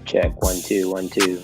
Check 1 2 1 2.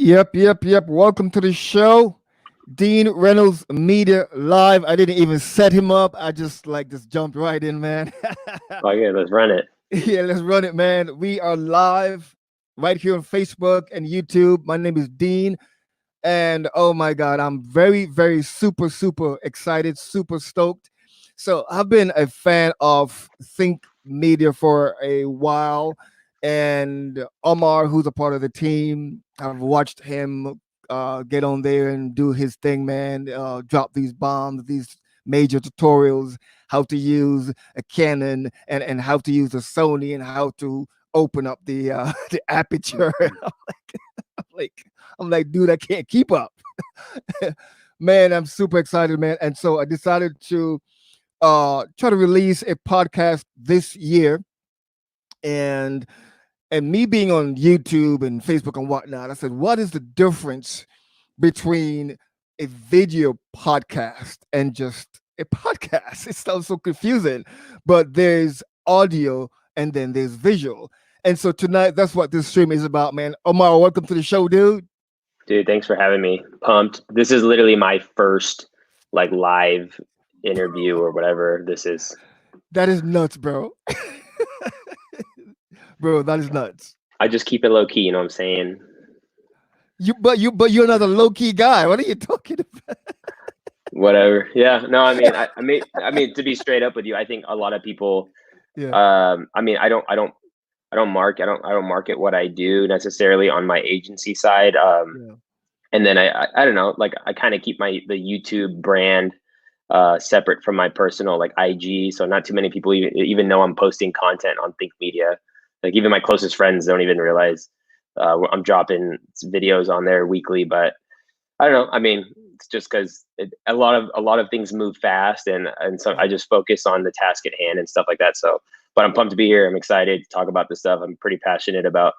Yep. Welcome to the show. Dean Reynolds Media Live. I didn't even set him up. I just jumped right in, man. Oh yeah, let's run it. Yeah, let's run it, man. We are live right here on Facebook and YouTube. My name is Dean. And oh my God, I'm very super excited, super stoked. So I've been a fan of Think Media for a while, and Omar, who's a part of the team, I've watched him get on there and do his thing, man. Drop these bombs, these major tutorials, how to use a Canon and how to use a Sony and how to open up the the aperture. I'm like, I'm like, dude, I can't keep up. Man, I'm super excited, man. And so I decided to try to release a podcast this year. And me being on YouTube and Facebook and whatnot, I said, what is the difference between a video podcast and just a podcast? It sounds so confusing, but there's audio and then there's visual. And so tonight, that's what this stream is about, man. Omar, welcome to the show, dude. Dude, thanks for having me. Pumped. This is literally my first like live interview or whatever this is. That is nuts, bro. Bro, that is nuts. I just keep it low key, you know what I'm saying? But you're not a low key guy. What are you talking about? Whatever. Yeah. No, I mean, I mean, to be straight up with you, I think a lot of people, Yeah, I mean, I don't market what I do necessarily on my agency side. yeah, And then I don't know, like I kind of keep the YouTube brand separate from my personal like IG, so not too many people even know I'm posting content on Think Media. Like even my closest friends don't even realize I'm dropping videos on there weekly. But I don't know. I mean, it's just because a lot of things move fast, and so I just focus on the task at hand and stuff like that. So, but I'm pumped to be here. I'm excited to talk about this stuff. I'm pretty passionate about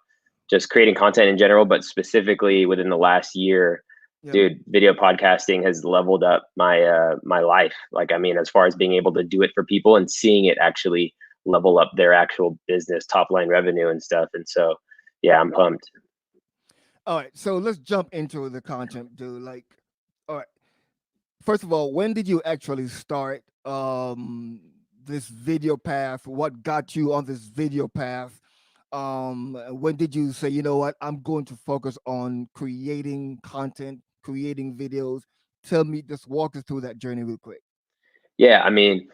just creating content in general, but specifically within the last year, yeah. dude, video podcasting has leveled up my life. Like, I mean, as far as being able to do it for people and seeing it actually level up their actual business top line revenue and stuff. And so, yeah, I'm pumped. All right, so let's jump into the content, dude. Like, all right. First of all, when did you actually start this video path? What got you on this video path? When did you say, you know what, I'm going to focus on creating content, creating videos? Tell me, just walk us through that journey real quick. Yeah, I mean,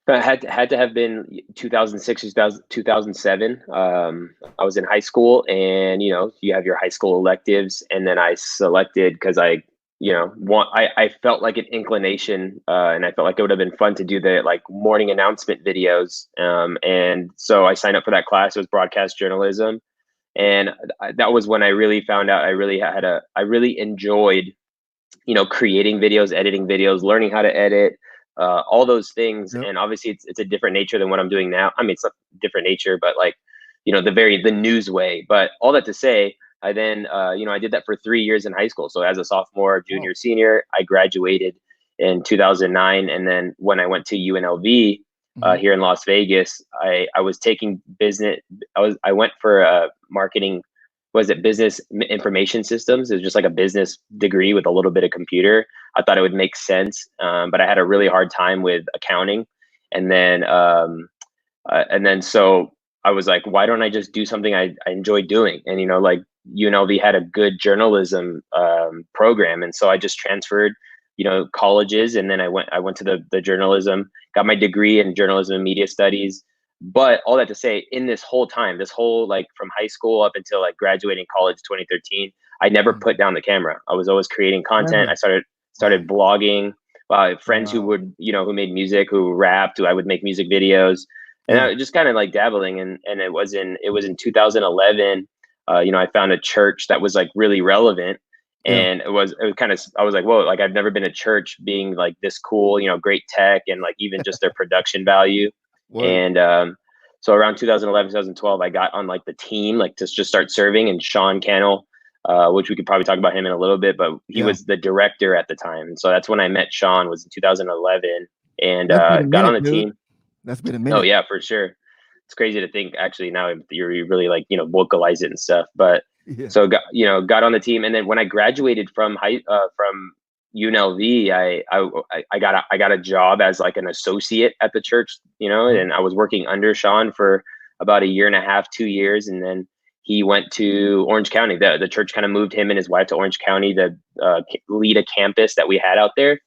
I had to have been 2006 2007. I was in high school, and you know, you have your high school electives, and then I selected because I I felt like an inclination, and I felt like it would have been fun to do the like morning announcement videos. And so I signed up for that class. It was broadcast journalism, and that was when I really found out I really enjoyed, creating videos, editing videos, learning how to edit, all those things. Yep. And obviously, it's a different nature than what I'm doing now. I mean, it's a different nature, but like, the news way. But all that to say, I then, I did that for 3 years in high school. So as a sophomore, Oh. junior, senior, I graduated in 2009, and then when I went to UNLV Mhm. here in Las Vegas, I was taking business. I went for marketing. Was it business information systems? It was just like a business degree with a little bit of computer. I thought it would make sense, but I had a really hard time with accounting, and then so I was like, why don't I just do something I enjoy doing? And like UNLV had a good journalism program, and so I just transferred, colleges, and then I went to the journalism, got my degree in journalism and media studies. But all that to say, in this whole time, this whole like from high school up until like graduating college 2013, I never Mhm. put down the camera. I was always creating content. Never. I started Wow. started blogging. Friends who Wow. would, who made music, who rapped, who I would make music videos, and Yeah. I just kind of like dabbling. And it was in 2011. I found a church that was like really relevant, Yeah. and it was kind of, I was like, whoa, like I've never been to church being like this cool, great tech, and like even just their production value. Word. And so around 2011, 2012, I got on like the team, like to just start serving. And Sean Cannell, which we could probably talk about him in a little bit, but he Yeah. was the director at the time. And so that's when I met Sean, was in 2011, and That's been a got on minute, the dude. team. That's been a Oh minute. yeah, for sure. It's crazy to think actually now you really like, vocalize it and stuff. But Yeah. so got on the team, and then when I graduated from UNLV, I got a job as like an associate at the church, Mhm. and I was working under Sean for about a year and a half, 2 years, and then he went to Orange County. The church kind of moved him and his wife to Orange County to lead a campus that we had out there.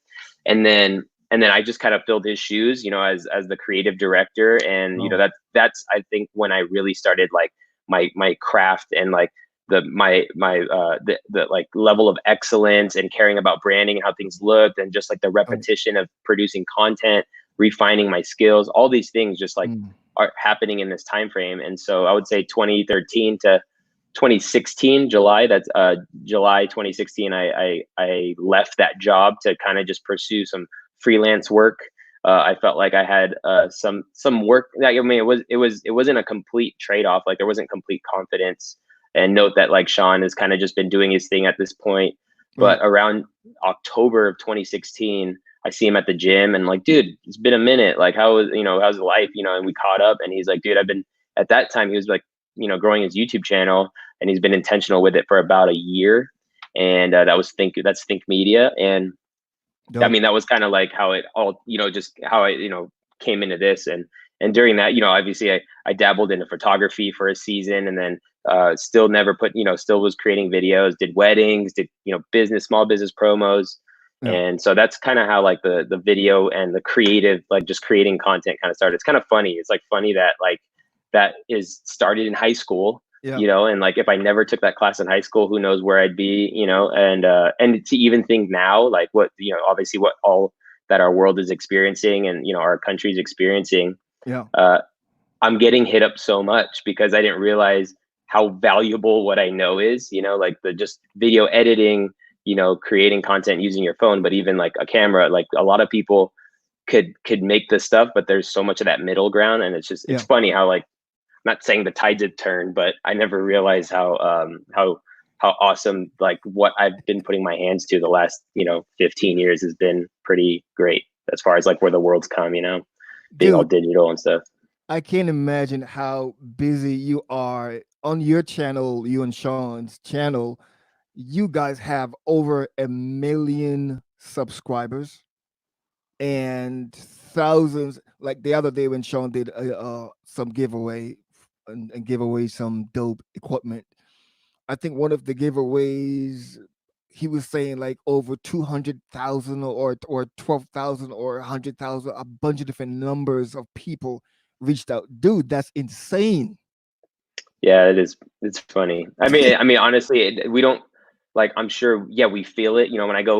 And then I just kind of filled his shoes, as the creative director. And Oh. that's I think when I really started like my craft, and like the like level of excellence and caring about branding and how things looked, and just like the Oh. repetition of producing content, refining my skills, all these things just like Mm. are happening in this time frame. And so I would say 2013 to 2016 July, that's July 2016, I left that job to kind of just pursue some freelance work. I felt like I had some work that, I mean, it wasn't a complete trade off. Like there wasn't complete confidence. And note that like Sean has kind of just been doing his thing at this point. But Right. around October of 2016, I see him at the gym, and like, dude, it's been a minute. Like, how's life? And we caught up, and he's like, dude, at that time, he was like, growing his YouTube channel, and he's been intentional with it for about a year. And that's Think Media. And I Dope. mean, that was kind of like how it all, just how I, came into this. And during that, obviously I dabbled into photography for a season, and then still never still was creating videos, did weddings, did, small business promos. Yeah. And so that's kind of how like the video and the creative, like just creating content kind of started. It's kind of funny. It's like funny that like that is started in high school, Yeah. and like if I never took that class in high school, who knows where I'd be, and to even think now, like what, obviously what all that our world is experiencing, and our country's experiencing, Yeah. uh, I'm getting hit up so much because I didn't realize how valuable what I know is, like the just video editing, creating content using your phone, but even like a camera. Like a lot of people could make this stuff, but there's so much of that middle ground, and it's Yeah. funny how like, not saying the tides had turned, but I never realized how awesome like what I've been putting my hands to the last 15 years has been pretty great as far as like where the world's come, being all Dude, digital and stuff. I can't imagine how busy you are on your channel, you and Sean's channel. You guys have over 1 million subscribers and thousands. Like the other day when Sean did some giveaway and give away some dope equipment. I think one of the giveaways he was saying like over 200,000 or 12,000 or 100,000, a bunch of different numbers of people reached out. Dude, that's insane. Yeah, it is. It's funny. I mean, honestly, we don't. like I'm sure, yeah, we feel it. You know, when I go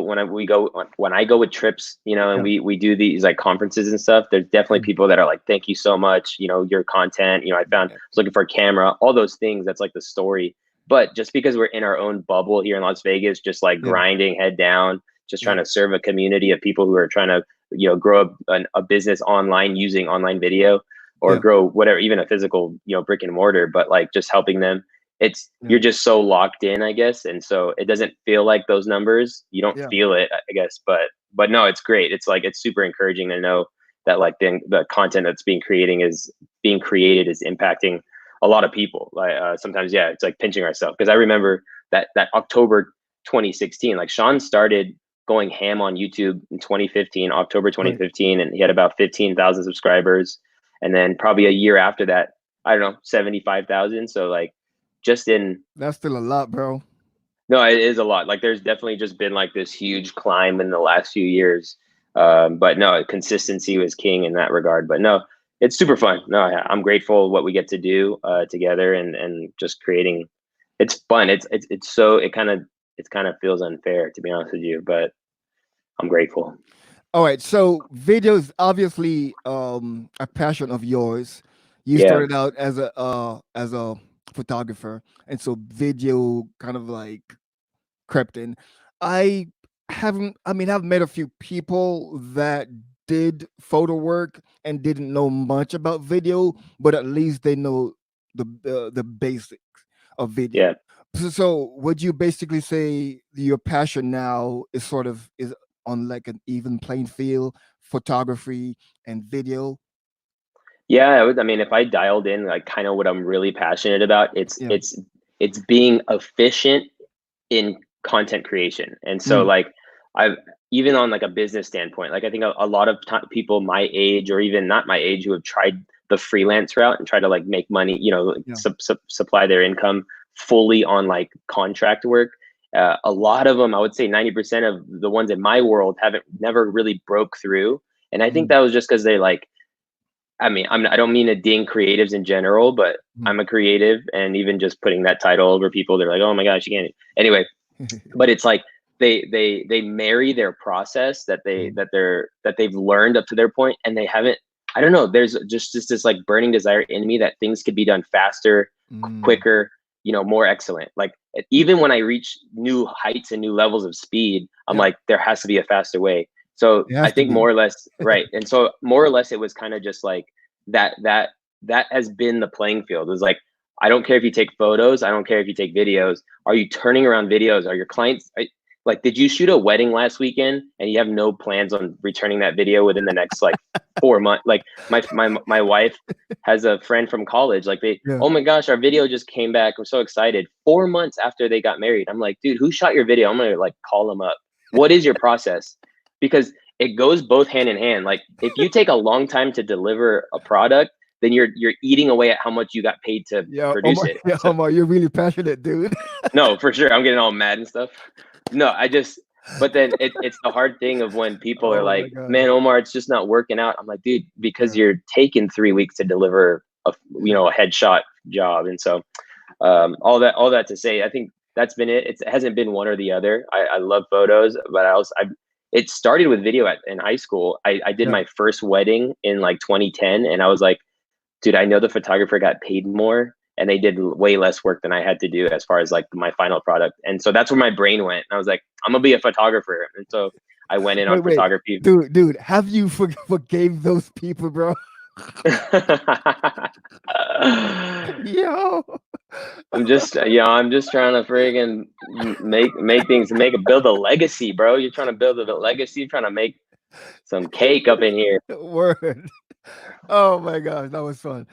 with trips, you know, and Yeah. we do these like conferences and stuff. There's definitely Mm. people that are like, "Thank you so much." You know, your content. You know, I Yeah. was looking for a camera, all those things. That's like the story. But just because we're in our own bubble here in Las Vegas, just like Yeah. grinding head down, just trying Yeah. to serve a community of people who are trying to, you know, grow a business online using online video, or Yeah. grow whatever, even a physical, you know, brick and mortar, but like just helping them. It's Yeah. You're just so locked in, I guess, and so it doesn't feel like those numbers. You don't Yeah. feel it, I guess, but no, it's great. It's like it's super encouraging to know that like the content that's being created is impacting a lot of people. Like sometimes, yeah, it's like pinching ourselves, because I remember that October 2016, like Sean started going ham on YouTube in 2015, October Right. 2015, and he had about 15,000 subscribers, and then probably a year after that, I don't know, 75,000. So like just in That's still a lot, bro. no, it is a lot. Like there's definitely just been like this huge climb in the last few years. But no, consistency was king in that regard. But no, it's super fun. No, I'm grateful what we get to do together, and just creating. It's fun. It's so it kind of feels unfair, to be honest with you, but I'm grateful. All right, so video is obviously a passion of yours. You Yeah, started out as a photographer, and so video kind of like crept in. I haven't. I mean, I've met a few people that did photo work and didn't know much about video, but at least they know the basics of video. yeah. So would you basically say your passion now is sort of is on like an even playing field, photography and video? Yeah, I mean, if I dialed in like kind of what I'm really passionate about, Yeah. it's being efficient in content creation. And so Mm, like I've even on like a business standpoint, like I think a lot of people my age, or even not my age, who have tried the freelance route and try to like make money, you know, like yeah. supply their income fully on like contract work. A lot of them, I would say 90% of the ones in my world haven't never really broke through. And I think Mm, that was just because they like, I mean, I don't mean to ding creatives in general, but mm. I'm a creative, and even just putting that title over people, they're like, "Oh my gosh, you can't." Anyway, but it's like they marry their process Mm, that they've learned up to their point, and they haven't. I don't know. There's just this like burning desire in me that things could be done faster, mm. quicker, you know, more excellent. Like even when I reach new heights and new levels of speed, I'm Yeah, like, there has to be a faster way. So it I has to think be. more or less, right. And so more or less, it was kind of just like that. That has been the playing field. It was like, I don't care if you take photos. I don't care if you take videos. Are you turning around videos? Are your clients like, did you shoot a wedding last weekend and you have no plans on returning that video within the next like 4 months? Like my wife has a friend from college. Like Yeah. oh my gosh, our video just came back. I'm so excited. 4 months after they got married, I'm like, dude, who shot your video? I'm gonna like call them up. What is your process? Because it goes both hand in hand. Like if you take a long time to deliver a product, then you're eating away at how much you got paid to Yeah, produce Omar, it. yeah, So Omar, you're really passionate, dude. no, for sure. I'm getting all mad and stuff. No, but then it's the hard thing of when people are Oh like, my god. man, Omar, it's just not working out. I'm like, dude, because Yeah, you're taking 3 weeks to deliver yeah. a headshot job. And so, all that to say, I think that's been it. It hasn't been one or the other. I love photos, but it started with video in high school. I did Yeah. my first wedding in like 2010, and I was like, dude, I know the photographer got paid more, and they did way less work than I had to do as far as like my final product. And so that's where my brain went. I was like, I'm gonna be a photographer. And so I went in on Wait, photography. dude, have you forgave those people, bro? Yo. I'm just trying to friggin' make things, build a legacy, bro. You're trying to build a legacy, you're trying to make some cake up in here. Word. Oh my gosh, that was fun.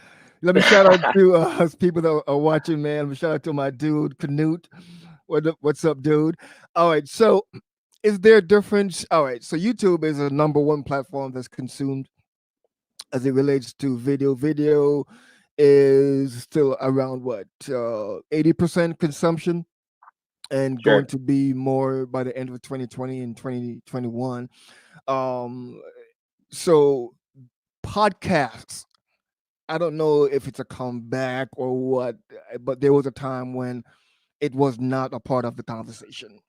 Let me shout out to people that are watching, man. Let me shout out to my dude, Canute. What's up, dude? All right, so is there a difference? All right, so YouTube is a number one platform that's consumed as it relates to video. Video is still around what 80% consumption, and going Sure. to be more by the end of 2020 and 2021. Um, so podcasts, I don't know if it's a comeback or what, but there was a time when it was not a part of the conversation.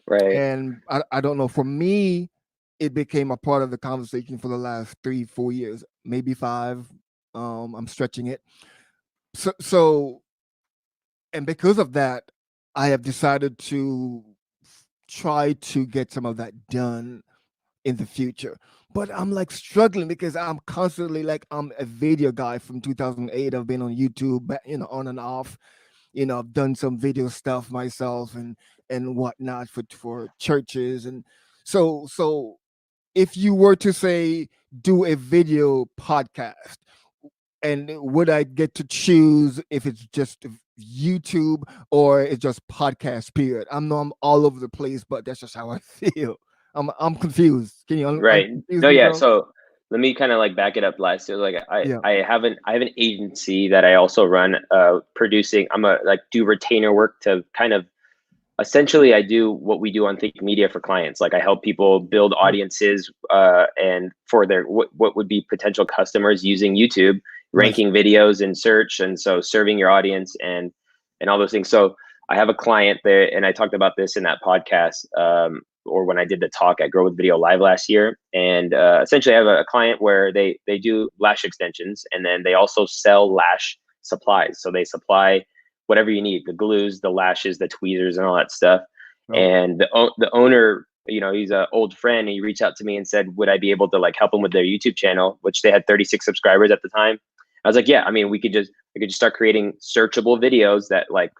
Right. And I don't know. For me, it became a part of the conversation for the last 3, 4 years, maybe 5. I'm stretching it. So, and because of that, I have decided to try to get some of that done in the future. But I'm like struggling because I'm constantly like I'm a video guy from 2008. I've been on YouTube, on and off. I've done some video stuff myself and whatnot for churches, and so if you were to say do a video podcast, and would I get to choose if it's just YouTube or it's just podcast period? I know I'm all over the place, but that's just how I feel. I'm confused. Can you Right. confuse No, me, yeah. bro? So let me kind of like back it up last year. Like Yeah. I have an agency that I also run producing. I'm a like do retainer work to kind of essentially I do what we do on Think Media for clients. Like I help people build Right. audiences and for their what would be potential customers using YouTube, Right. ranking videos in search, and so serving your audience and all those things. So I have a client there, and I talked about this in that podcast or when I did the talk at Grow with Video Live last year. And essentially, I have a client where they do lash extensions, and then they also sell lash supplies. So they supply whatever you need, the glues, the lashes, the tweezers, and all that stuff. Oh. And the owner, he's an old friend. He reached out to me and said, would I be able to like help him with their YouTube channel, which they had 36 subscribers at the time. I was like, yeah, I mean, we could just start creating searchable videos that like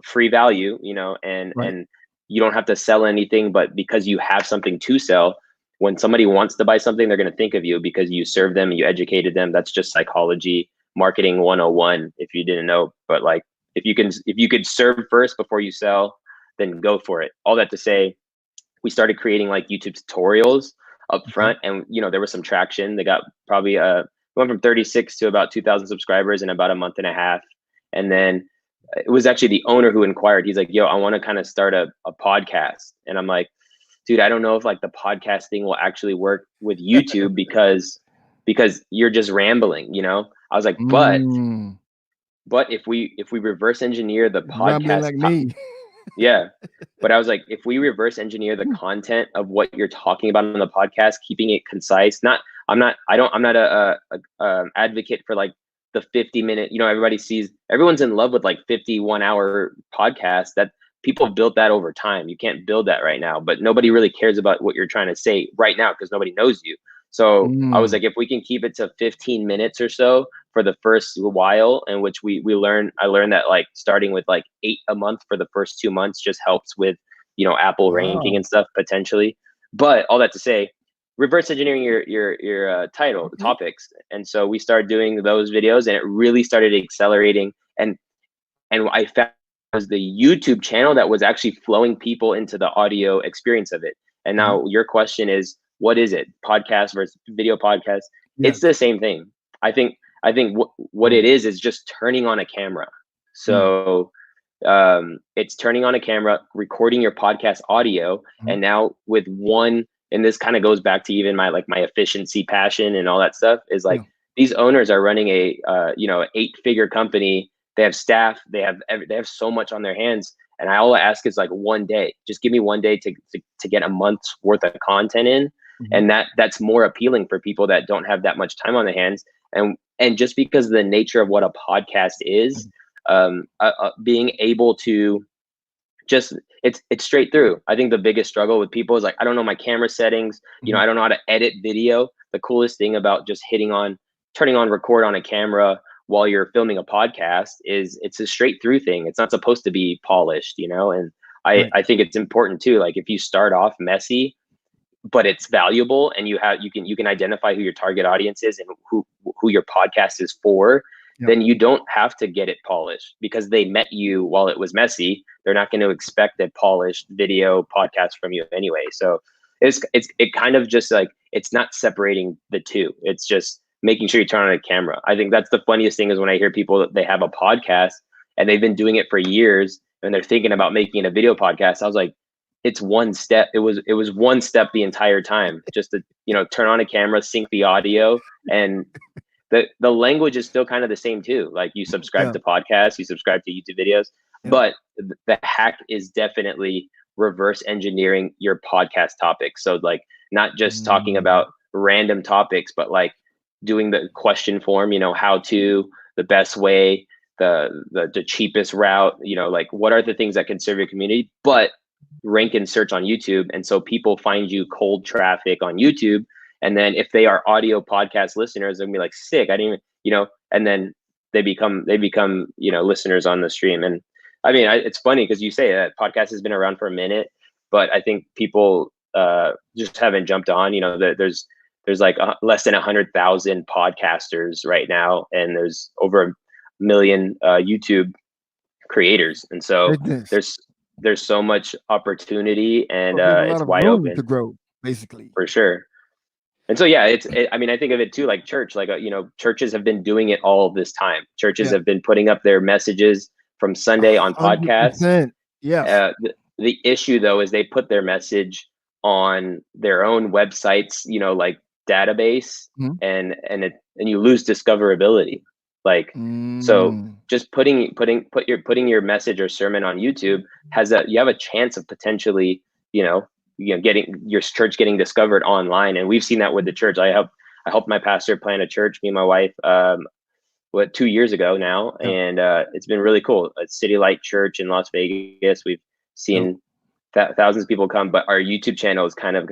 free value, Right. and you don't have to sell anything, but because you have something to sell, when somebody wants to buy something, they're going to think of you because you served them, you educated them. That's just psychology, marketing 101, if you didn't know. But like, if you could serve first before you sell, then go for it. All that to say, we started creating like YouTube tutorials up Okay. front, and there was some traction. They got probably went from 36 to about 2,000 subscribers in about a month and a half. And then it was actually the owner who inquired. He's like, yo, I want to kind of start a podcast. And I'm like, dude, I don't know if like the podcast thing will actually work with YouTube because you're just rambling. I was like, Mm, but if we reverse engineer the rambling podcast like me. yeah. But I was like, if we reverse engineer the content of what you're talking about on the podcast, keeping it concise, I'm not a advocate for like the 50-minute, everyone's in love with like 51-hour podcasts that people have built that over time. You can't build that right now, but nobody really cares about what you're trying to say right now because nobody knows you. So I was Mm, like, if we can keep it to 15 minutes or so, for the first while, in which I learned that like starting with like 8 a month for the first 2 months just helps with Apple ranking wow. and stuff potentially. But all that to say, reverse engineering your title, the Okay. topics, and so we started doing those videos, and it really started accelerating. And I found it was the YouTube channel that was actually flowing people into the audio experience of it. And Mhm. now your question is, what is it? Podcast versus video podcast? It's Yes. the same thing. I think what it Mm, is just turning on a camera. mm, So it's turning on a camera, recording your podcast audio, mhm. and now with one, and this kind of goes back to even my efficiency passion and all that stuff is like Yeah. these owners are running a 8-figure company. They have staff, they have so much on their hands, and all I ask is like one day, just give me one day to get a month's worth of content in, Mhm. and that's more appealing for people that don't have that much time on their hands. And just because of the nature of what a podcast is, Mhm. being able to just it's straight through. I think the biggest struggle with people is like, I don't know my camera settings, Mhm. I don't know how to edit video. The coolest thing about just turning on record on a camera while you're filming a podcast is it's a straight through thing. It's not supposed to be polished. And I Right. I think it's important too, like if you start off messy but it's valuable, and you can identify who your target audience is and who your podcast is for, Yeah. then you don't have to get it polished because they met you while it was messy. They're not going to expect a polished video podcast from you anyway. So it kind of just like, it's not separating the two, it's just making sure you turn on a camera. I think that's the funniest thing is when I hear people that they have a podcast and they've been doing it for years and they're thinking about making a video podcast. I was like, it's one step. It was one step the entire time, just to turn on a camera, sync the audio, and the language is still kind of the same too. Like you subscribe Yeah. to podcasts, you subscribe to YouTube videos. Yeah. But the hack is definitely reverse engineering your podcast topics. So like not just talking Mm. about random topics, but like doing the question form, how to, the best way, the cheapest route, like what are the things that can serve your community, but rank and search on YouTube. And so people find you cold traffic on YouTube. And then if they are audio podcast listeners, they'll be like, sick. I didn't even, and then they become, listeners on the stream. And I mean, it's funny because you say that podcast has been around for a minute, but I think people just haven't jumped on. There's like less than 100,000 podcasters right now, and there's over a million YouTube creators, and so Goodness. there's there's so much opportunity, and So there's a lot it's of wide room open to grow, basically. for sure. And so yeah, I mean, I think of it too like church, like churches have been doing it all this time. Churches Yeah. have been putting up their messages from Sunday on podcasts. 100%. Yes. The issue though is they put their message on their own websites, like database, Mhm. and you lose discoverability. Like, so Mm. just putting your message or sermon on YouTube you have a chance of potentially, getting your church getting discovered online. And we've seen that with the church. I helped my pastor plant a church, me and my wife, 2 years ago now, Yeah. and it's been really cool. A City Light Church in Las Vegas. We've Dope. seen thousands of people come, but our YouTube channel is kind of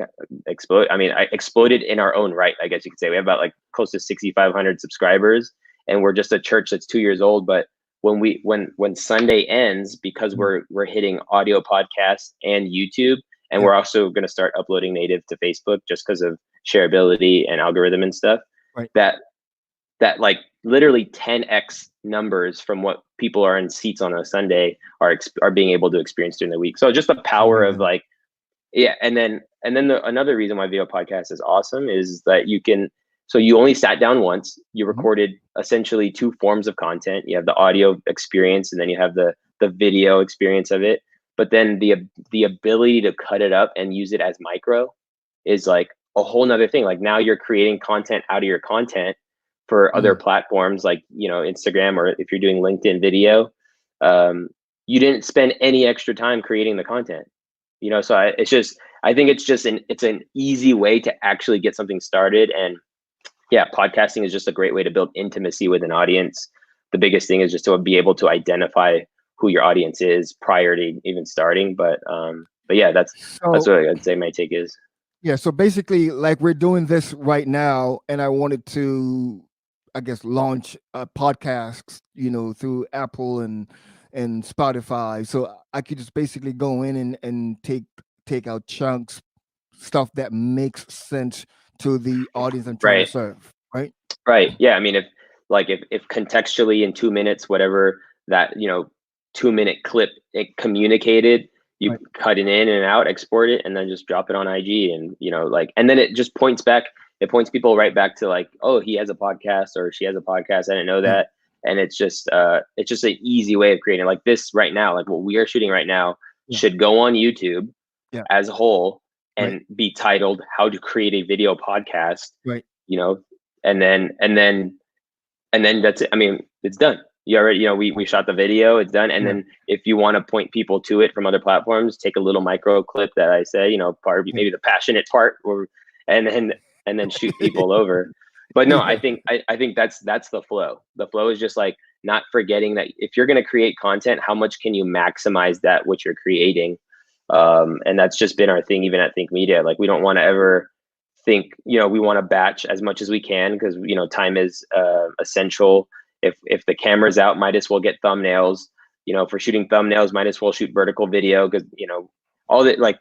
explode. I mean, I exploded in our own right, I guess you could say. We have about like close to 6,500 subscribers, and we're just a church that's 2 years old. But when Sunday ends, because Mhm. we're hitting audio podcasts and YouTube, and Yeah. we're also going to start uploading native to Facebook just because of shareability and algorithm and stuff. Right. That that like literally 10x numbers from what people are in seats on a Sunday are being able to experience during the week. So just the power of Man. like, yeah. And then another reason why video podcast is awesome is that so you only sat down once, you Mhm. recorded essentially two forms of content. You have the audio experience, and then you have the video experience of it. But then the ability to cut it up and use it as micro is like a whole nother thing. Like now you're creating content out of your content for other Mm. platforms like, Instagram, or if you're doing LinkedIn video. um, you didn't spend any extra time creating the content. So I think it's an easy way to actually get something started. And yeah, podcasting is just a great way to build intimacy with an audience. The biggest thing is just to be able to identify who your audience is prior to even starting. But yeah, that's So what I'd say my take is. yeah, so basically, like we're doing this right now, and I wanted to, I guess, launch a podcast, through Apple and Spotify. So I could just basically go in and take out chunks, stuff that makes sense to the audience I'm trying to Right. serve. Right. Right. Yeah. I mean, if contextually in 2 minutes, whatever that 2 minute clip it communicated, you Right. cut it in and out, export it, and then just drop it on IG, and and then it just points back. It points people right back to like, oh, he has a podcast or she has a podcast. I didn't know Yeah. that, and it's just an easy way of creating like this right now. Like what we are shooting right now Yeah. should go on YouTube Yeah. as a whole Right. and be titled "How to Create a Video Podcast." Right. You know, and then that's it. I mean, it's done. You already, we shot the video, it's done. And Yeah. then if you want to point people to it from other platforms, take a little micro clip that I say, part Yeah. maybe the passionate part, or and then shoot people over. But no, I Yeah. think I think that's the flow. The flow is just like not forgetting that if you're going to create content, how much can you maximize that what you're creating? And that's just been our thing, even at Think Media. Like we don't want to ever think, we want to batch as much as we can because time is essential. If the camera's out, might as well get thumbnails. For shooting thumbnails, might as well shoot vertical video because all that, like.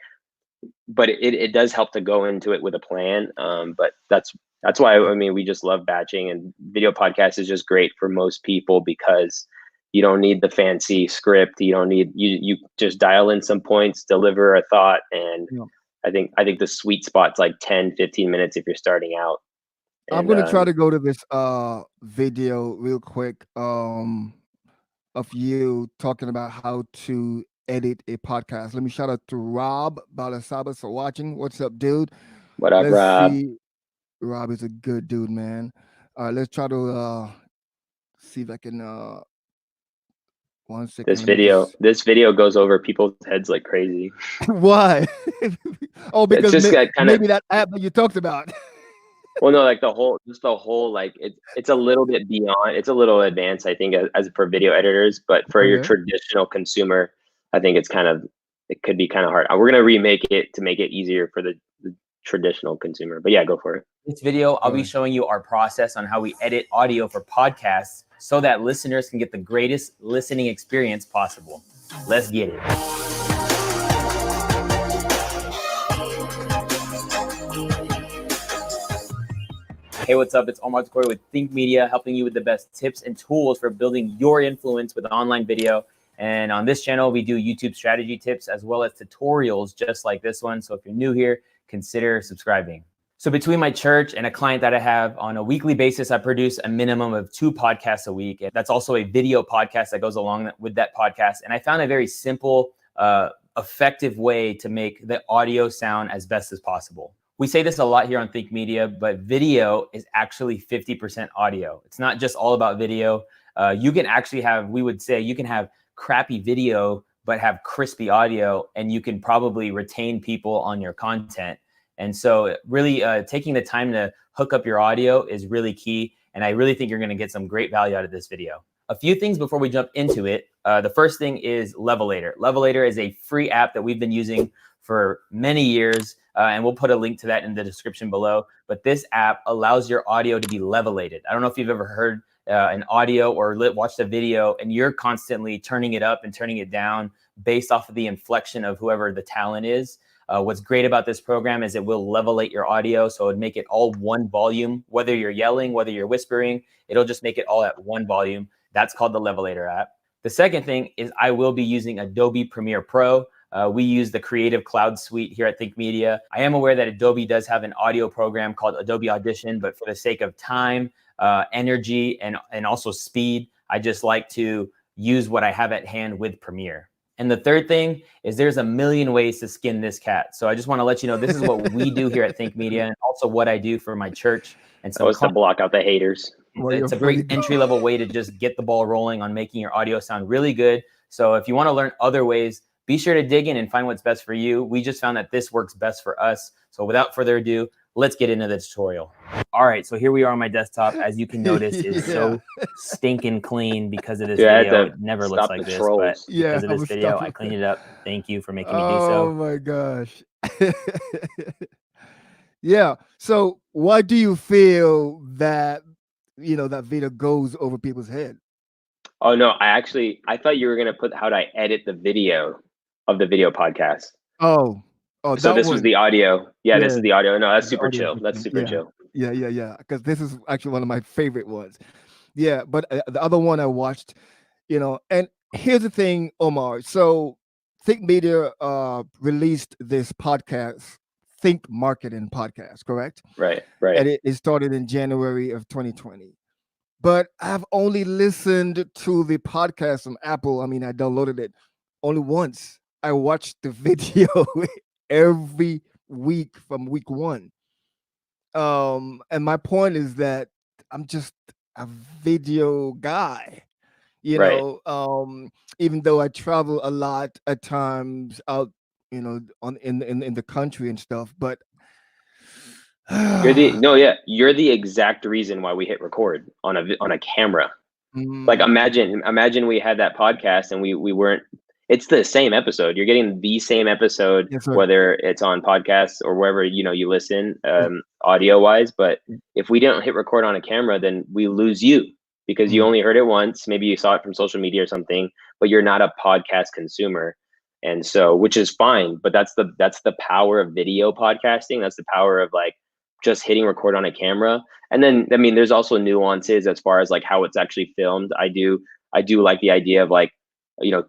But it does help to go into it with a plan. But that's why, I mean, we just love batching, and video podcast is just great for most people because you don't need the fancy script. You don't need you just dial in some points, deliver a thought, and Yeah. I think the sweet spot's like 10-15 minutes if you're starting out. I'm And gonna try to go to this video real quick of you talking about how to edit a podcast. Let me shout out to Rob Balasabas for watching. What's up, dude? what up, Let's Rob? see. Rob is a good dude, man. All right, let's try to see if I can 1 second. This Let me just. this video goes over people's heads like crazy. Why? Oh, It's because just got kind of, maybe that app that you talked about. well, no, like the whole, like it's a little bit beyond. It's a little advanced, I think, as for video editors, but for your Okay. traditional consumer, I think it could be kind of hard. We're gonna remake it to make it easier for the traditional consumer. But yeah, go for it. This video, I'll All be right. showing you our process on how we edit audio for podcasts so that listeners can get the greatest listening experience possible. Let's get it. Hey, what's up? It's Omar Takrori with Think Media, helping you with the best tips and tools for building your influence with online video. And on this channel, we do YouTube strategy tips as well as tutorials just like this one. So if you're new here, consider subscribing. So between my church and a client that I have on a weekly basis, I produce a minimum of 2 podcasts a week. And that's also a video podcast that goes along with that podcast. And I found a very simple, effective way to make the audio sound as best as possible. We say this a lot here on Think Media, but video is actually 50% audio. It's not just all about video. You can actually have, we would say you can have crappy video, but have crispy audio, and you can probably retain people on your content. And so really taking the time to hook up your audio is really key. And I really think you're gonna get some great value out of this video. A few things before we jump into it. The first thing is Levelator. Levelator is a free app that we've been using for many years. And we'll put a link to that in the description below. But this app allows your audio to be levelated. I don't know if you've ever heard an audio or watched a video and you're constantly turning it up and turning it down based off of the inflection of whoever the talent is. What's great about this program is it will levelate your audio. So it'd make it all one volume, whether you're yelling, whether you're whispering, it'll just make it all at one volume. That's called the Levelator app. The second thing is I will be using Adobe Premiere Pro. We use the Creative Cloud Suite here at Think Media. I am aware that Adobe does have an audio program called Adobe Audition, but for the sake of time, energy, and also speed, I just like to use what I have at hand with Premiere. And the third thing is there's a million ways to skin this cat. So I just want to let you know this is what we do here at Think Media and also what I do for my church. And so To block out the haters. it's a great entry-level way to just get the ball rolling on making your audio sound really good. So if you want to learn other ways, be sure to dig in and find what's best for you. We just found that this works best for us. So without further ado, let's get into the tutorial. All right, so here we are on my desktop. As you can notice, it's so stinking clean because of this video. It never looks like this, but because of this video, I cleaned it up. Thank you for making me do so. Oh my gosh. Yeah. So why do you feel that, that video goes over people's head? Oh no, I thought you were gonna put how to edit the video of the video podcast. Oh, so this was the audio. Yeah, this is the audio. No, that's super audio chill. system. That's super chill. Yeah. Because this is actually one of my favorite ones. Yeah, but the other one I watched, and here's the thing, Omar. So Think Media released this podcast, Think Marketing Podcast, correct? Right. And it started in January of 2020. But I've only listened to the podcast on Apple. I mean, I downloaded it only once. I watched the video every week from week 1. And my point is that I'm just a video guy, even though I travel a lot at times out, in the country and stuff, but you're the exact reason why we hit record on a camera. Like imagine we had that podcast and we weren't. It's the same episode. You're getting the same episode, whether it's on podcasts or wherever you listen, audio wise. But if we didn't hit record on a camera, then we lose you because you only heard it once. Maybe you saw it from social media or something, but you're not a podcast consumer. And so, which is fine, but that's the power of video podcasting. That's the power of like just hitting record on a camera. And then, I mean, there's also nuances as far as like how it's actually filmed. I do like the idea of like,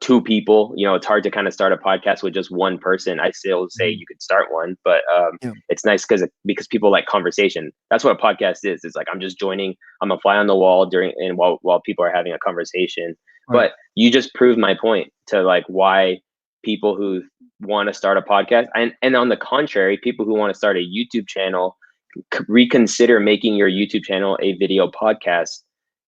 2 people. It's hard to kind of start a podcast with just one person. I still say you could start one, but it's nice because people like conversation. That's what a podcast is. It's like I'm just joining. I'm a fly on the wall while people are having a conversation. Right. But you just proved my point to like why people who want to start a podcast and on the contrary, people who want to start a YouTube channel, reconsider making your YouTube channel a video podcast,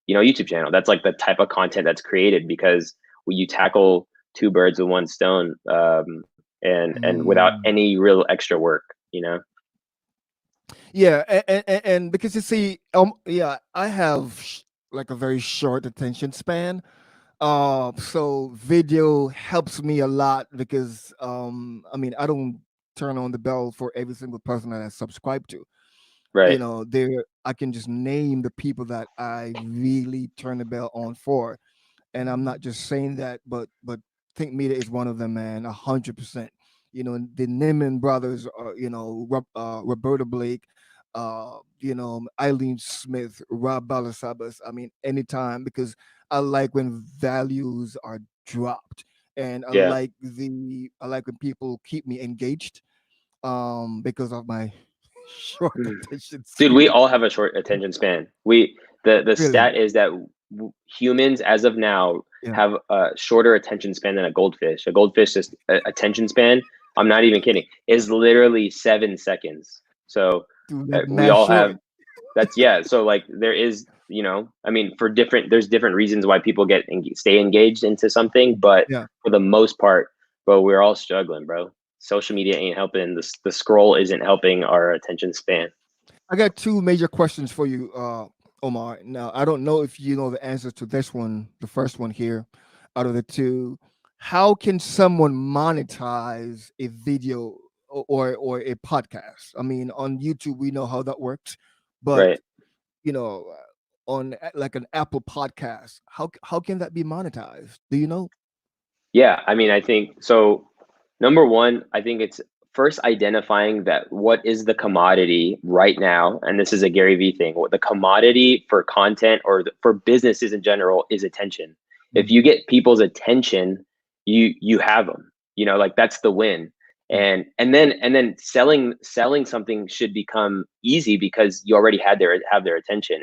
YouTube channel. That's like the type of content that's created because you tackle two birds with one stone, and without Mm. any real extra work, you know. Yeah, and because you see, yeah, I have like a very short attention span. So video helps me a lot because I mean, I don't turn on the bell for every single person that I subscribe to. Right. There I can just name the people that I really turn the bell on for, and I'm not just saying that, but Think Media is one of them, man, 100%. The Nimmin brothers, Roberta Blake, Eileen Smith, Rob Balasabas. I mean, anytime, because I like when values are dropped, and Yeah. I like when people keep me engaged, because of my short attention Dude, we span. all have a short attention span. The Really? stat is that humans, as of now, Yeah. have a shorter attention span than a goldfish. A goldfish just attention span, I'm not even kidding, is literally 7 seconds. So Dude, that's we mad all short. have that's yeah. So like there is, I mean, there's different reasons why people stay engaged into something, but Yeah. for the most part, bro, we're all struggling, bro. Social media ain't helping. The scroll isn't helping our attention span. I got two major questions for you, Omar. Now, I don't know if you know the answer to this one, the first one here, out of the two. How can someone monetize a video or a podcast? I mean, on YouTube, we know how that works, but Right. on like an Apple podcast, how can that be monetized? Do you know? Yeah, I mean, I think so. Number one, I think it's first identifying that what is the commodity right now, and this is a Gary Vee thing. What the commodity for content or for businesses in general is attention. If Mm, you get people's attention, you have them. Like that's the win. mm, And then selling something should become easy because you already have their attention,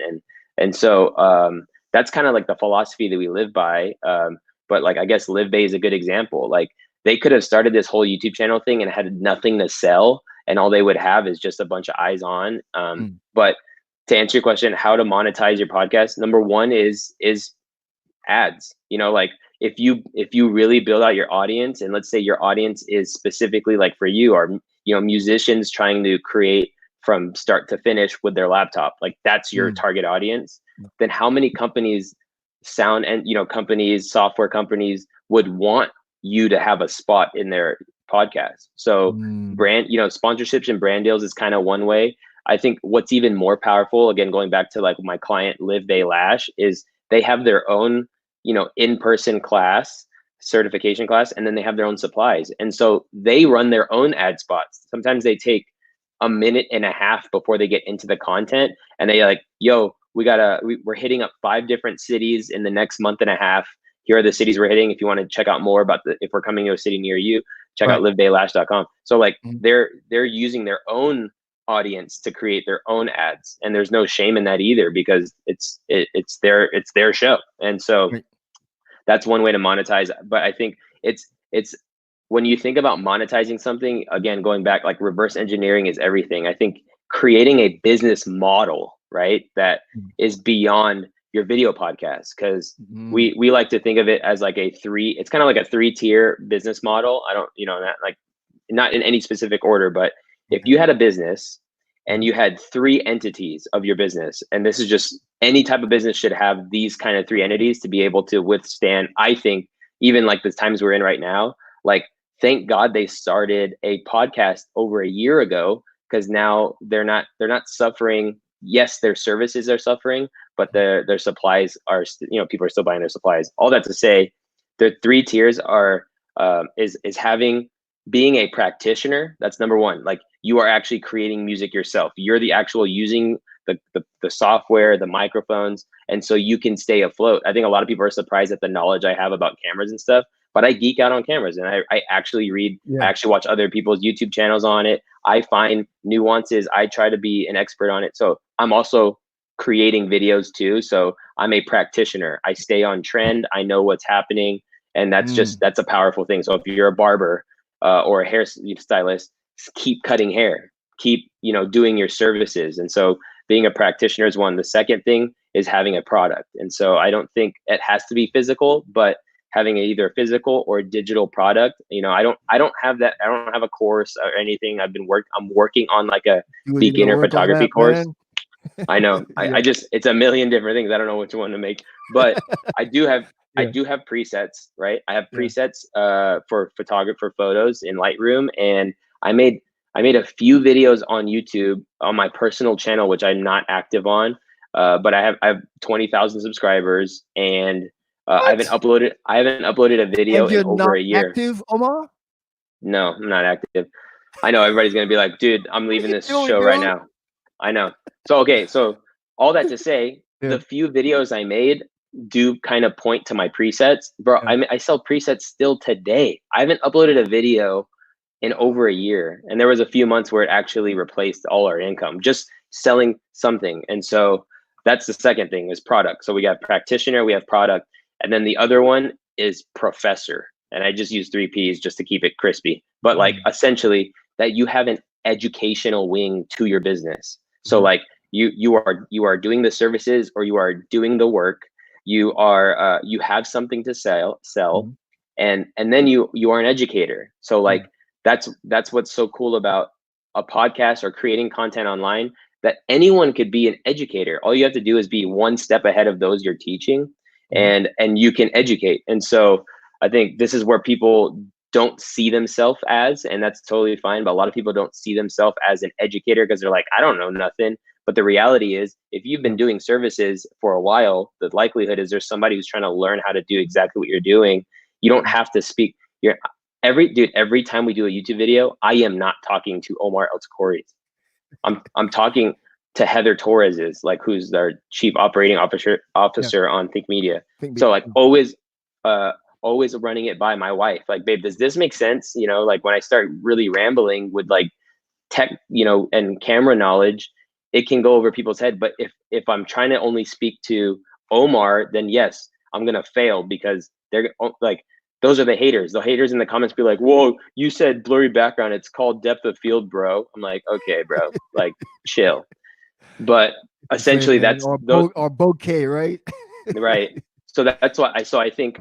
and so that's kind of like the philosophy that we live by. But like I guess Live Bay is a good example. Like they could have started this whole YouTube channel thing and had nothing to sell, and all they would have is just a bunch of eyes on. mm, But to answer your question, how to monetize your podcast? Number one is ads. Like if you really build out your audience, and let's say your audience is specifically like for you, or musicians trying to create from start to finish with their laptop, like that's your mm, target audience. Then how many companies, sound and companies, software companies, would want you to have a spot in their podcast? So mm, brand, sponsorships and brand deals is kind of one way. I think what's even more powerful, again going back to like my client Live Bay Lash, is they have their own in-person class, certification class, and then they have their own supplies, and so they run their own ad spots. Sometimes they take a minute and a half before they get into the content, and they like, yo, we're hitting up 5 different cities in the next month and a half. Here are the cities we're hitting. If you want to check out more about if we're coming to a city near you, check out right. livebaylash.com. So like Mm, they're using their own audience to create their own ads, and there's no shame in that either, because it's their show. And so right. that's one way to monetize. But I think it's when you think about monetizing something, again going back, like reverse engineering is everything. I think creating a business model, right, that Mm, is beyond your video podcast, because mm, we like to think of it as like it's kind of like a 3-tier business model. I don't, not like, not in any specific order, but if okay. you had a business and Mhm, you had 3 entities of your business, and this is just any type of business should have these kind of 3 entities to be able to withstand, I think, even like the times we're in right now. Like, thank God they started a podcast over a year ago, because now they're not suffering. Yes, their services are suffering, but their supplies are people are still buying their supplies. All that to say, the 3 tiers are is having being a practitioner. That's number one. Like, you are actually creating music yourself. You're the actual using the software, the microphones, and so you can stay afloat. I think a lot of people are surprised at the knowledge I have about cameras and stuff, but I geek out on cameras, and I actually read. I yeah. actually watch other people's YouTube channels on it. I find nuances. I try to be an expert on it. So I'm also creating videos too. So I'm a practitioner. I stay on trend. I know what's happening, and Mm, that's a powerful thing. So if you're a barber or a hairstylist, keep cutting hair, keep doing your services. And so being a practitioner is one. The second thing is having a product. And so I don't think it has to be physical, but having either a physical or digital product. You know, I don't have that. I don't have a course or anything. I'm working on like a You really gotta beginner work on photography that, course. man. I know. Yeah. I just, it's a million different things. I don't know which one to make, but I do have I Yeah. do have presets, right? I have Yeah. presets for photographer photos in Lightroom, and I made a few videos on YouTube on my personal channel, which I'm not active on. But I have 20,000 subscribers, and What? I haven't uploaded a video And in you're over not a year. active, Omar? No, I'm not active. I know everybody's gonna be like, dude, I'm What are leaving you this doing, show right dude? now. I know. So okay, so all that to say, Yeah. the few videos I made do kind of point to my presets, bro. Yeah. I sell presets still today. I haven't uploaded a video in over a year, and there was a few months where it actually replaced all our income just selling something. And so that's the second thing is product. So we got practitioner, we have product, and then the other one is professor. And I just use 3 P's just to keep it crispy. But like essentially that you have an educational wing to your business. So like you are doing the services or you are doing the work. You have something to sell, and then you are an educator. So like that's what's so cool about a podcast or creating content online, that anyone could be an educator. All you have to do is be one step ahead of those you're teaching, and you can educate. And so I think this is where people don't see themselves as, and that's totally fine. But a lot of people don't see themselves as an educator because they're like, I don't know nothing. But the reality is, if you've been doing services for a while, the likelihood is there's somebody who's trying to learn how to do exactly what you're doing. You don't have to speak. Every time we do a YouTube video, I am not talking to Omar El Takrori. I'm talking to Heather Torres's, like, who's our chief operating officer on Think Media. So like always running it by my wife. Like, babe, does this make sense? You know, like when I start really rambling with like tech, you know, and camera knowledge, it can go over people's head. But if I'm trying to only speak to Omar, then yes, I'm gonna fail, because they're like, those are the haters. The haters in the comments be like, whoa, you said blurry background. It's called depth of field, bro. I'm like, okay, bro, like chill. But essentially that's or those, bouquet, right? right. So that's why I think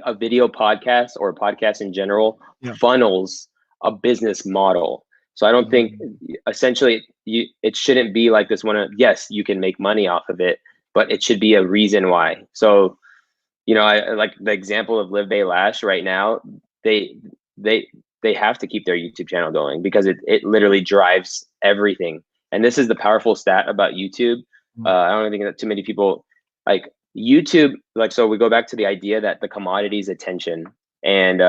a video podcast, or a podcast in general, funnels a business model. So I don't think essentially it shouldn't be like this one. Yes, you can make money off of it, but it should be a reason why. So, you know, I like the example of Live Bay Lash right now. They have to keep their YouTube channel going because it literally drives everything. And this is the powerful stat about YouTube. I don't think that too many people like YouTube. Like, so we go back to the idea that the commodity is attention, and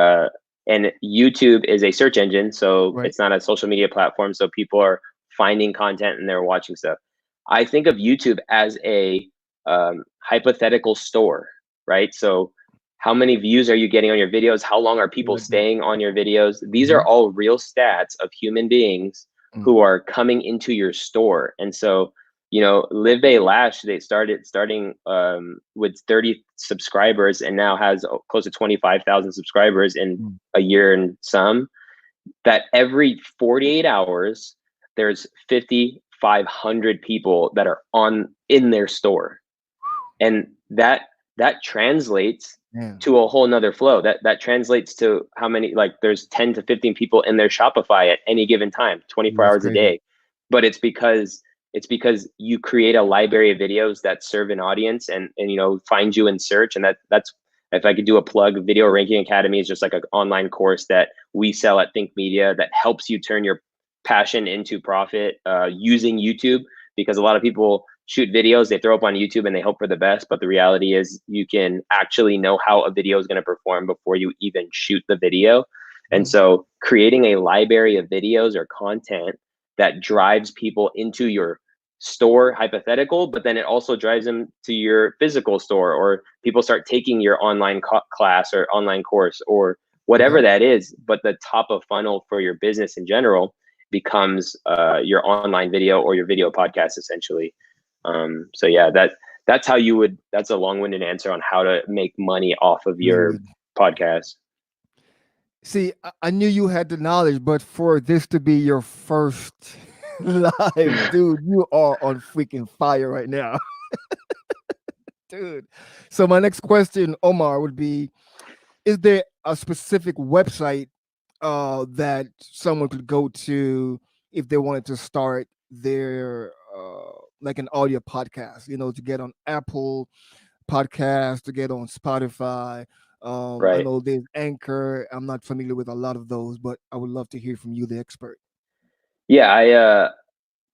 YouTube is a search engine, so it's not a social media platform. So people are finding content and they're watching stuff. I think of YouTube as a hypothetical store, right? So how many views are you getting on your videos? How long are people staying on your videos? These are all real stats of human beings who are coming into your store. And so, you know, Live Bay Lash, they starting with 30 subscribers and now has close to 25,000 subscribers in a year and some. That every 48 hours, there's 5,500 people that are in their store. And that translates to a whole nother flow. That translates to how many, like, there's 10 to 15 people in their Shopify at any given time, 24 hours a day. But it's because you create a library of videos that serve an audience and you know, find you in search. And that's, if I could do a plug, Video Ranking Academy is just like an online course that we sell at Think Media that helps you turn your passion into profit using YouTube. Because a lot of people shoot videos, they throw up on YouTube and they hope for the best. But the reality is you can actually know how a video is going to perform before you even shoot the video. And so creating a library of videos or content that drives people into your store, hypothetical, but then it also drives them to your physical store, or people start taking your online class or online course or whatever that is. But the top of funnel for your business in general becomes your online video or your video podcast, essentially. So yeah, that's how you would, that's a long-winded answer on how to make money off of your podcast. See, I knew you had the knowledge, but for this to be your first live, dude, you are on freaking fire right now. Dude. So my next question, Omar, would be, is there a specific website that someone could go to if they wanted to start their like an audio podcast, to get on Apple Podcast, to get on Spotify? I Right. know there's Anchor. I'm not familiar with a lot of those, but I would love to hear from you, the expert. Yeah,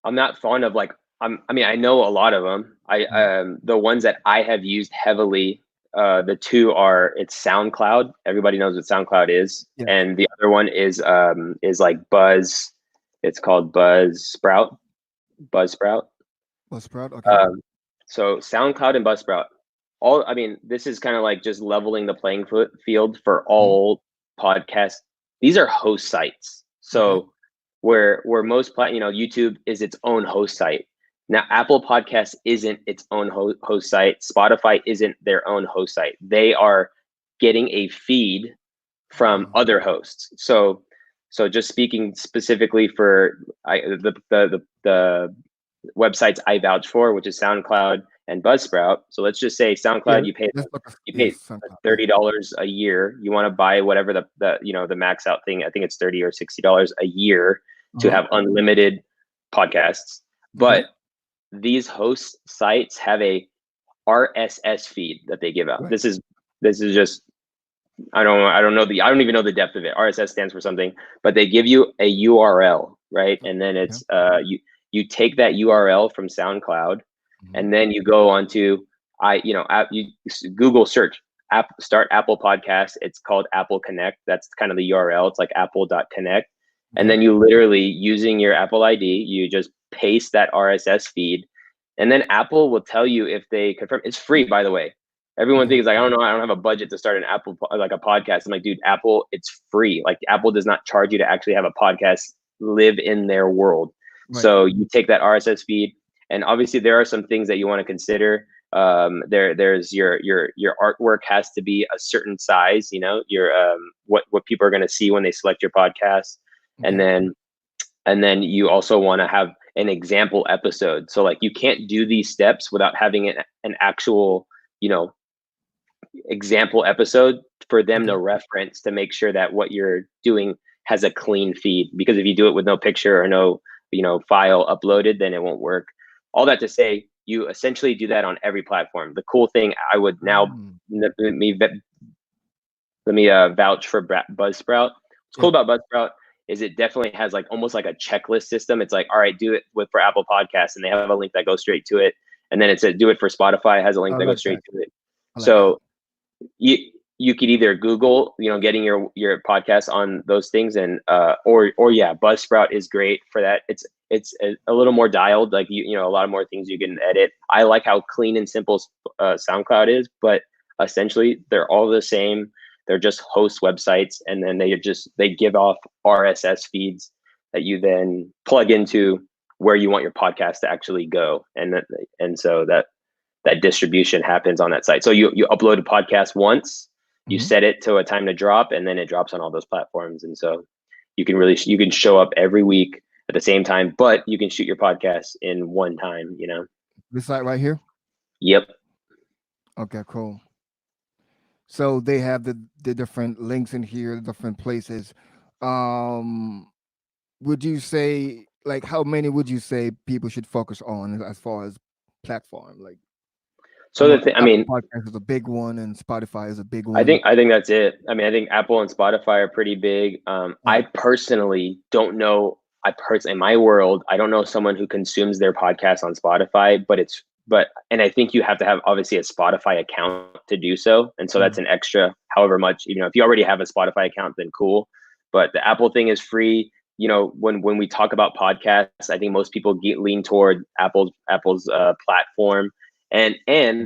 I'm not fond of like I mean I know a lot of them. The ones that I have used heavily, the two are it's SoundCloud. Everybody knows what SoundCloud is, Yeah. and the other one is like Buzz. It's called Buzzsprout. Buzzsprout. Buzzsprout. Okay. So SoundCloud and Buzzsprout. I mean, this is kind of like just leveling the playing field for all podcasts. These are host sites. So where most YouTube is its own host site. Now Apple Podcasts isn't its own host site. Spotify isn't their own host site. They are getting a feed from other hosts. So just speaking specifically for the websites I vouch for, which is SoundCloud and Buzzsprout. So let's just say SoundCloud, you pay $30 a year. You want to buy whatever the max out thing. I think it's $30 or $60 a year to have unlimited podcasts. But these host sites have a RSS feed that they give out. This is just I don't even know the depth of it. RSS stands for something, but they give you a URL, right? And then it's you take that URL from SoundCloud, and then you go onto you Google search start Apple Podcast. It's called Apple Connect. That's kind of the URL. It's like apple.connect. And then you literally, using your Apple ID, you just paste that RSS feed, and then Apple will tell you if they confirm. It's free, by the way. Everyone thinks like, I don't have a budget to start an Apple like a podcast. I'm like, dude, Apple, it's free. Like Apple does not charge you to actually have a podcast live in their world. So you take that RSS feed, and obviously there are some things that you want to consider. There's your artwork has to be a certain size. Your what people are going to see when they select your podcast, and then you also want to have an example episode. So like you can't do these steps without having an actual example episode for them to reference, to make sure that what you're doing has a clean feed. Because if you do it with no picture or no file uploaded, then it won't work. All that to say, you essentially do that on every platform. The cool thing I would now let me vouch for Buzzsprout. What's cool about Buzzsprout is it definitely has like almost like a checklist system. It's like, all right, do it for Apple Podcasts, and they have a link that goes straight to it. And then it's do it for Spotify, it has a link that goes straight to it. So you could either Google, getting your podcast on those things, and or Buzzsprout is great for that. It's a little more dialed, like a lot of more things you can edit. I like how clean and simple SoundCloud is, but essentially they're all the same. They're just host websites, and then they give off RSS feeds that you then plug into where you want your podcast to actually go, and so that distribution happens on that site. So you upload a podcast once, you set it to a time to drop, and then it drops on all those platforms. And so you can show up every week at the same time, but you can shoot your podcast in one time. This site right here. Yep. Okay, cool. So they have the different links in here, the different places. Would you say, like, how many would you say people should focus on as far as platform? Like, so podcast is a big one, and Spotify is a big one. I think that's it. I mean, I think Apple and Spotify are pretty big. I personally don't know. In my world, I don't know someone who consumes their podcast on Spotify, and I think you have to have obviously a Spotify account to do so. And so that's an extra, however much, if you already have a Spotify account, then cool. But the Apple thing is free. When we talk about podcasts, I think most people lean toward Apple's platform. And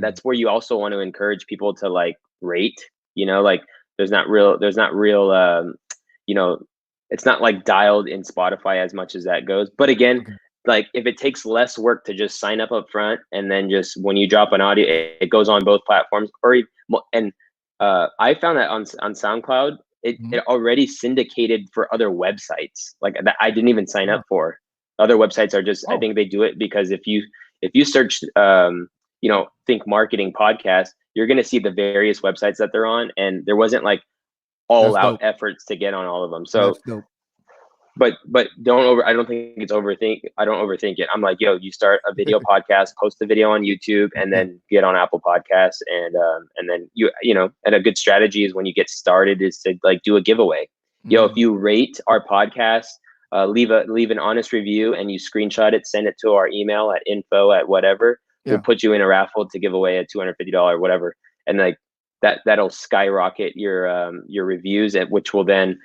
that's where you also want to encourage people to like rate, like there's not real, it's not like dialed in Spotify as much as that goes. But again, like if it takes less work to just sign up front, and then just when you drop an audio, it goes on both platforms. I found that on SoundCloud, it already syndicated for other websites like that I didn't even sign up for. Other websites are just, I think they do it because if you search, Think Marketing Podcast, you're going to see the various websites that they're on. And there wasn't like all That's out dope. efforts to get on all of them. So That's dope. but don't over I don't think it's overthink I don't overthink it. I'm like, yo, you start a video podcast, post the video on YouTube, and Yeah. then get on Apple Podcasts, and then you know, and a good strategy is when you get started is to like do a giveaway. Yo, if Mm. you rate our podcast, leave an honest review and you screenshot it, send it to our email at info at whatever. We'll Yeah. put you in a raffle to give away a $250 whatever, and like that'll skyrocket your reviews, at which will then,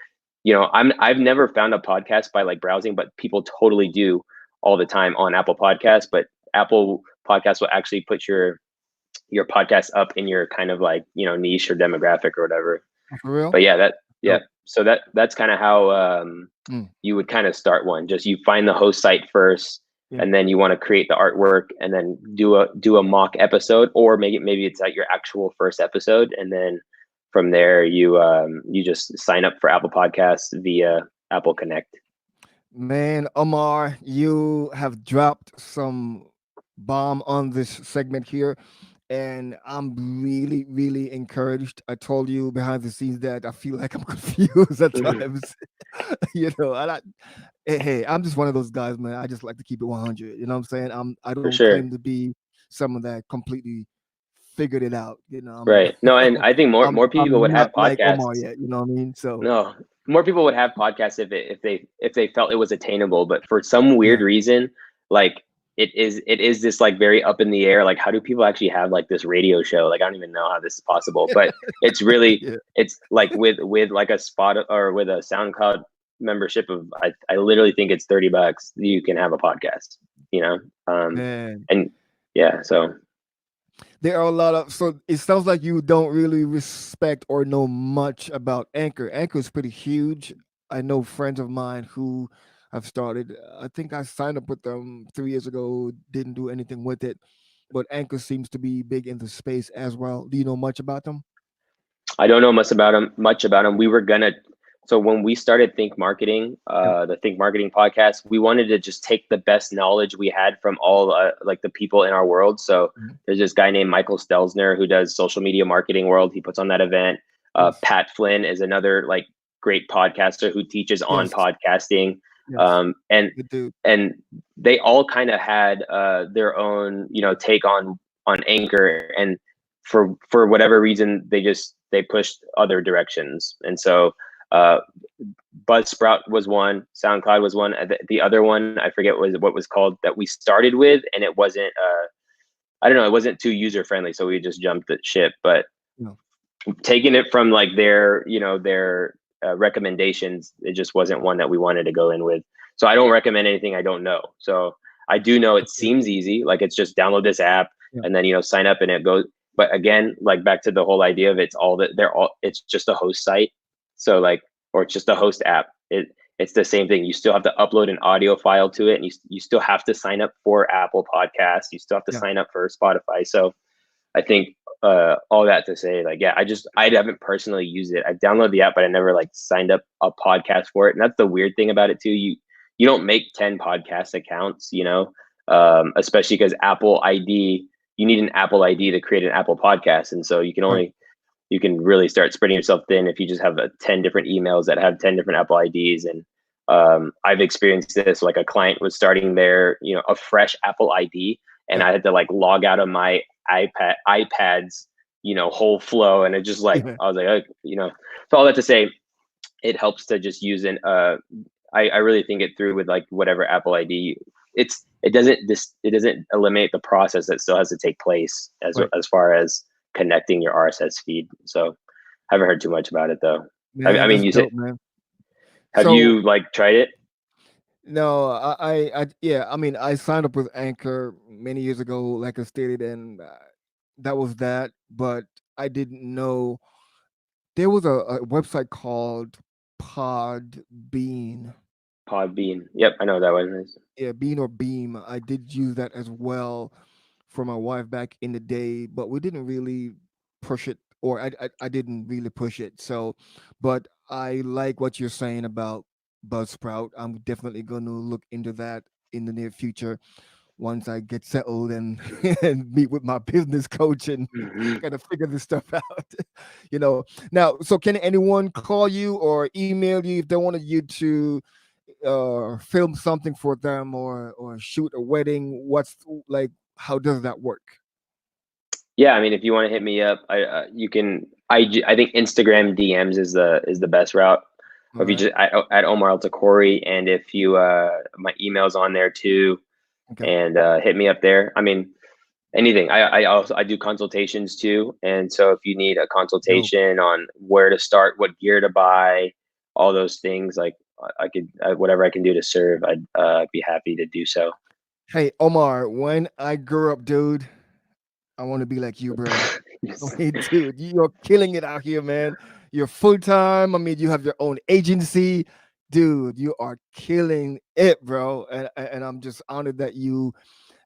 you know, I've never found a podcast by like browsing, but people totally do all the time on Apple Podcasts. But Apple Podcasts will actually put your podcast up in your kind of like, you know, niche or demographic or whatever. For real? But yeah, yeah. Dope. So that's kind of how Mm. you would kind of start one. Just you find the host site first, Yeah. and then you want to create the artwork, and then do a mock episode, or maybe it's like your actual first episode, and then from there you just sign up for Apple Podcasts via Apple Connect. Man, Omar, you have dropped some bomb on this segment here, and I'm really, really encouraged. I told you behind the scenes that I feel like I'm confused at Mhm. times, you know. And hey, I'm just one of those guys, man. I just like to keep it 100. You know what I'm saying? I For don't sure. claim to be someone that completely figured it out. You know, Right. No, and I think more people would I'm have not like Omar podcasts. yet. You know what I mean? So No, more people would have podcasts if they felt it was attainable. But for some weird yeah, reason, like it is this like very up in the air. Like, how do people actually have like this radio show? Like, I don't even know how this is possible. But it's really, yeah, it's like with like a spot or with a SoundCloud membership of I literally think it's $30. You can have a podcast. You know, man. and yeah. So There are a lot of, so it sounds like you don't really respect or know much about Anchor. Anchor is pretty huge. I know friends of mine who have started. I think I signed up with them 3 years ago. Didn't do anything with it, but Anchor seems to be big in the space as well. Do you know much about them? I don't know much about him. We were gonna, so when we started Think Marketing, Yeah. the Think Marketing podcast, we wanted to just take the best knowledge we had from all like the people in our world. So Mhm. there's this guy named Michael Stelzner who does social media marketing world. He puts on that event. Yes. Pat Flynn is another like great podcaster who teaches on Yes. podcasting. Yes. Um, and Good dude. and they all kind of had their own, you know, take on Anchor, and for whatever reason they pushed other directions. And so uh Buzzsprout was one, SoundCloud was one. The other one I forget what was called that we started with, and it wasn't I don't know, it wasn't too user friendly, so we just jumped the ship. But No. taking it from like their, you know, their recommendations, it just wasn't one that we wanted to go in with. So I don't recommend anything I don't know. So I do know it Okay. seems easy, like it's just download this app Yeah. and then, you know, sign up and it goes. But again, like back to the whole idea of it's just a host site. So like, or it's just a host app. It's the same thing. You still have to upload an audio file to it, and you still have to sign up for Apple Podcasts. You still have to Yeah. sign up for Spotify. So I think all that to say, like, yeah, I haven't personally used it. I've downloaded the app, but I never like signed up a podcast for it. And that's the weird thing about it too. You don't make 10 podcast accounts, you know, especially because Apple ID, you need an Apple ID to create an Apple podcast. And so Right. you can really start spreading yourself thin if you just have 10 different emails that have 10 different Apple IDs. And I've experienced this, like a client was starting their, you know, a fresh Apple ID, and Yeah. I had to like log out of my iPad's, you know, whole flow. And it just like, Yeah. I was like, you know, so all that to say, it helps to just use I really think it through with like whatever Apple ID. It doesn't eliminate the process that still has to take place Right. as far as connecting your RSS feed. So I haven't heard too much about it though. I Man, mean, that's you said, dope, man. have So you like tried it? no, yeah, I mean, I signed up with Anchor many years ago, like I stated, and that was that. But I didn't know there was a website called Podbean. Podbean. Yep, I know what that one is. Yeah, Bean or Beam. I did use that as well for my wife back in the day, but we didn't really push it, or I didn't really push it. So, but I like what you're saying about Buzzsprout. I'm definitely going to look into that in the near future. once I get settled and, and meet with my business coach and Mhm. kind of figure this stuff out. Now, so can anyone call you or email you if they wanted you to film something for them or shoot a wedding? What's like? How does that work? Yeah, I mean, if you want to hit me up, you can. I think Instagram DMs is the best route. Or All if you right. just at Omar Takrori, and if you my email's on there too, Okay. and hit me up there. I mean, anything. I do consultations too, and so if you need a Dope. consultation on where to start, what gear to buy, all those things, like I could whatever I can do to serve, I'd be happy to do so. Hey, Omar, when I grew up, dude, I want to be like you, bro. I Yes. mean, dude, you're killing it out here, man. You're full time. I mean, you have your own agency, dude. You are killing it, bro. And I'm just honored that you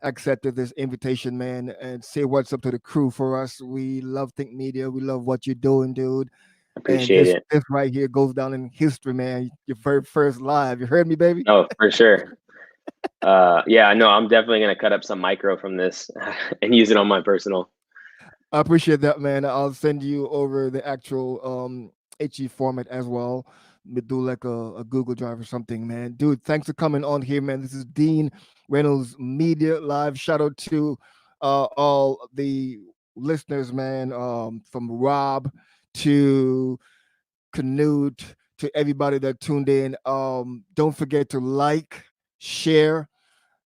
accepted this invitation, man. And say what's up to the crew for us. We love Think Media. We love what you're doing, dude. And Appreciate this it. this right here goes down in history, man. Your very first live. You heard me, baby? Oh, for sure. Yeah, no, I'm definitely gonna cut up some micro from this and use it on my personal. I appreciate that, man. I'll send you over the actual HE format as well. We do like a Google Drive or something, man. Dude, thanks for coming on here, man. This is Dean Reynolds Media Live. Shout out to all the listeners, man. From Rob to Canute to everybody that tuned in. Don't forget to like, share,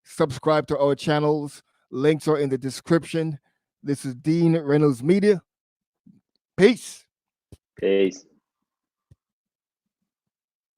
subscribe to our channels. Links are in the description. This is Dean Reynolds Media. Peace. Peace.